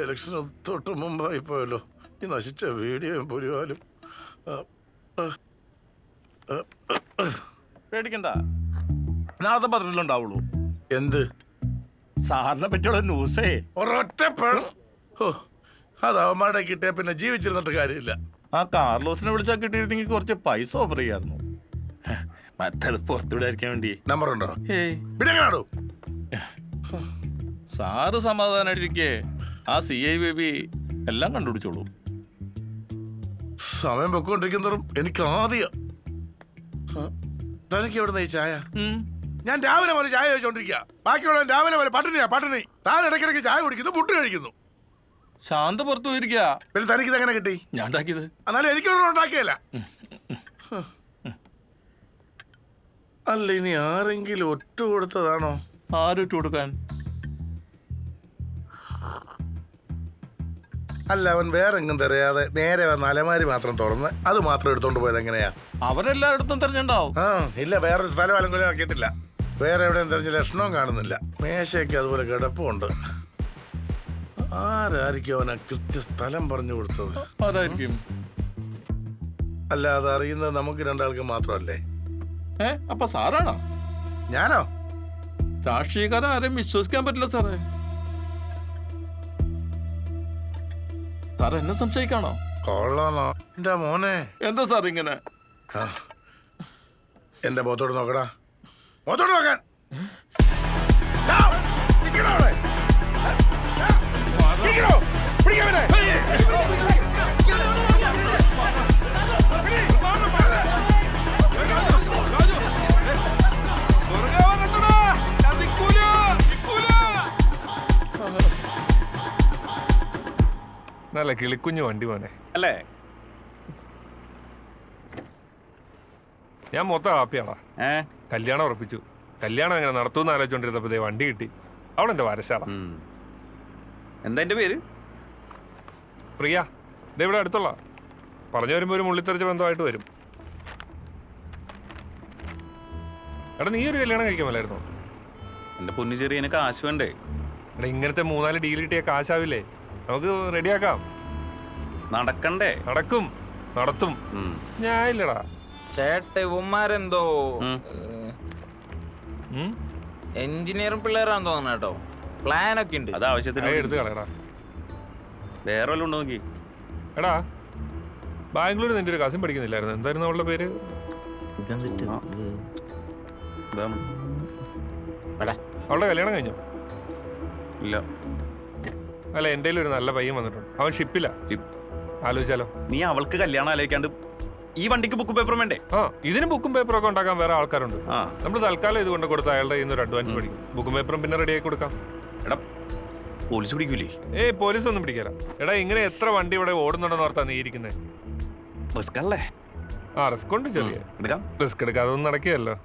ഇലക്ഷന് തൊട്ട് മുമ്പായി പോയല്ലോ. ഈ നശിച്ച വീഡിയോയും പുലിവാലും. പേടിക്കണ്ട, നാളത്തെ പത്രത്തിലുണ്ടാവുള്ളൂ. എന്ത്? സാറിനെ പറ്റിയുള്ള ന്യൂസേ. ഒരൊറ്റ അത് അവന്മാരുടെ കിട്ടിയ പിന്നെ ജീവിച്ചിരുന്നിട്ട് കാര്യമില്ല. ആ കാർലോസിനെ വിളിച്ചാൽ കിട്ടിയിരുന്നെങ്കിൽ കുറച്ച് പൈസ ഓഫർ ചെയ്യായിരുന്നു. മറ്റത് പുറത്തുവിടാതിരിക്കാൻ വേണ്ടി. നമ്പറുണ്ടോ? പിന്നെ എങ്ങനെയാണോ? സാറ് സമാധാനായിട്ടിരിക്കേ, ആ CI ബേബി എല്ലാം കണ്ടുപിടിച്ചോളൂ. സമയം പൊക്കോണ്ടിരിക്കുന്നതും എനിക്ക് ആദ്യം. തനിക്ക് എവിടെ ഈ ചായ? ഞാൻ രാവിലെ പോലെ ചായ കഴിച്ചോണ്ടിരിക്കുക. ബാക്കിയുള്ള രാവിലെ പോലെ പട്ടിണി. താൻ ഇടയ്ക്കിടയ്ക്ക് ചായ കുടിക്കുന്നു, പുട്ട് കഴിക്കുന്നു. ശാന്ത പുറത്തു പോയിരിക്കുക. പിന്നെ തനിക്ക് ഇതെങ്ങനെ കിട്ടി? ഞാൻ ഉണ്ടാക്കിയത്. എന്നാലും എനിക്കൊന്നും ഉണ്ടാക്കിയല്ല. അല്ല, ഇനി ആരെങ്കിലും ഒറ്റ കൊടുത്തതാണോ? ആരൊറ്റ കൊടുക്കാൻ? അല്ല, അവൻ വേറെങ്ങും തിരയാതെ നേരെ വന്ന് അലമാരി മാത്രം തുറന്ന് അത് മാത്രം എടുത്തോണ്ട് പോയത് എങ്ങനെയാ? അവരെല്ലായിടത്തും തെരഞ്ഞുണ്ടാവും. ഇല്ല, വേറൊരു സ്ഥലം അലങ്കുലം ആക്കിയിട്ടില്ല. വേറെ എവിടെയും തെരഞ്ഞ ലക്ഷണവും കാണുന്നില്ല. മേശയ്ക്ക് അതുപോലെ കിടപ്പുണ്ട്. ആരായിരിക്കും അവനാ കൃത്യ സ്ഥലം പറഞ്ഞു കൊടുത്തത്? ആരായിരിക്കും? അല്ല, അത് അറിയുന്നത് നമുക്ക് രണ്ടാൾക്ക് മാത്രമല്ലേ? അപ്പൊ സാറാണോ? ഞാനോ? രാഷ്ട്രീയക്കാരെ ആരെയും വിശ്വസിക്കാൻ പറ്റില്ല സാറേ. സാർ എന്നെ സംശയിക്കാണോ? കൊള്ളാമോ എന്റെ മോനെ? എന്താ സാർ ഇങ്ങനെ? എന്റെ മുഖത്തോട് നോക്കടാ, മുഖത്തോട് നോക്കാൻ. നല്ല കിളിക്കുഞ്ഞു വണ്ടി മോനെ അല്ലേ? ഞാൻ മൊത്തം ഹാപ്പിയാടാ. കല്യാണം ഉറപ്പിച്ചു. കല്യാണം എങ്ങനെ നടത്തുമെന്ന് ആലോചിച്ചോണ്ടിരുന്നപ്പോ വണ്ടി കിട്ടി. അവളെന്റെ വരശാടാ. എന്താ എന്റെ പേര്? പ്രിയ. ഇതെവിടെ അടുത്തുള്ള. പറഞ്ഞു വരുമ്പോ ഒരു മുള്ളിത്തെറിച്ച ബന്ധമായിട്ട് വരും. എടാ, നീ ഒരു കല്യാണം കഴിക്കാൻ മേലായിരുന്നോ? എന്റെ പൊന്നു ചെറിയ എനിക്ക് കാശ് വേണ്ടേ? എടാ, ഇങ്ങനത്തെ 3-4 ഡീൽ കിട്ടിയ കാശാവില്ലേ? നമുക്ക് റെഡിയാക്കാം. നടക്കണ്ടേ? നടക്കും, നടത്തും. ഞാൻ ഇല്ലടാ ചേട്ട. ഇവന്മാരെന്തോ എഞ്ചിനീയറിംഗ് പിള്ളേരാന്ന് തോന്നണം കേട്ടോ. പ്ലാനൊക്കെ ഉണ്ട്. അത് ആവശ്യത്തിന് എടുത്ത് കളയടാ. വേറെ വല്ലതും ഉണ്ടോ നോക്കി. എടാ, ബാംഗ്ലൂർ നിന്റെ ഒരു കസിൻ പഠിക്കുന്നില്ലായിരുന്നു? എന്തായിരുന്നു അവളുടെ പേര്? അവളുടെ കല്യാണം കഴിഞ്ഞോ? ഇല്ല. അല്ല, എൻ്റെ ഒരു നല്ല പയ്യൻ വന്നിട്ടുണ്ട്. അവൻ ഷിപ്പില്ല. ആലോചിച്ചാലോ? നീ അവൾക്ക് കല്യാണം ആലോചിക്കാണ്ട് ഈ വണ്ടിക്ക് ബുക്കും പേപ്പറും വേണ്ടേ? ഇതിന് ബുക്കും പേപ്പറും ഒക്കെ ഉണ്ടാക്കാൻ വേറെ ആൾക്കാരുണ്ട്. നമ്മൾ തൽക്കാലം ഇത് കൊണ്ട് കൊടുത്ത അയാളുടെ കയ്യിൽ നിന്ന് ഒരു അഡ്വാൻസ് പഠിക്കും. ബുക്കും പേപ്പറും പിന്നെ റെഡിയാക്കി കൊടുക്കാം. എടാ, പോലീസ് പിടിക്കൂലേ? പോലീസ് ഒന്നും പിടിക്കാല. എടാ, ഇങ്ങനെ എത്ര വണ്ടി ഇവിടെ ഓടുന്നുണ്ടെന്ന് ഓർത്താ നീ ഇരിക്കുന്നത്? റിസ്ക് അല്ലേ? റിസ്ക് ഉണ്ട്. ചെറിയ റിസ്ക് എടുക്കാം. അതൊന്നും നടക്കുകയല്ലോ.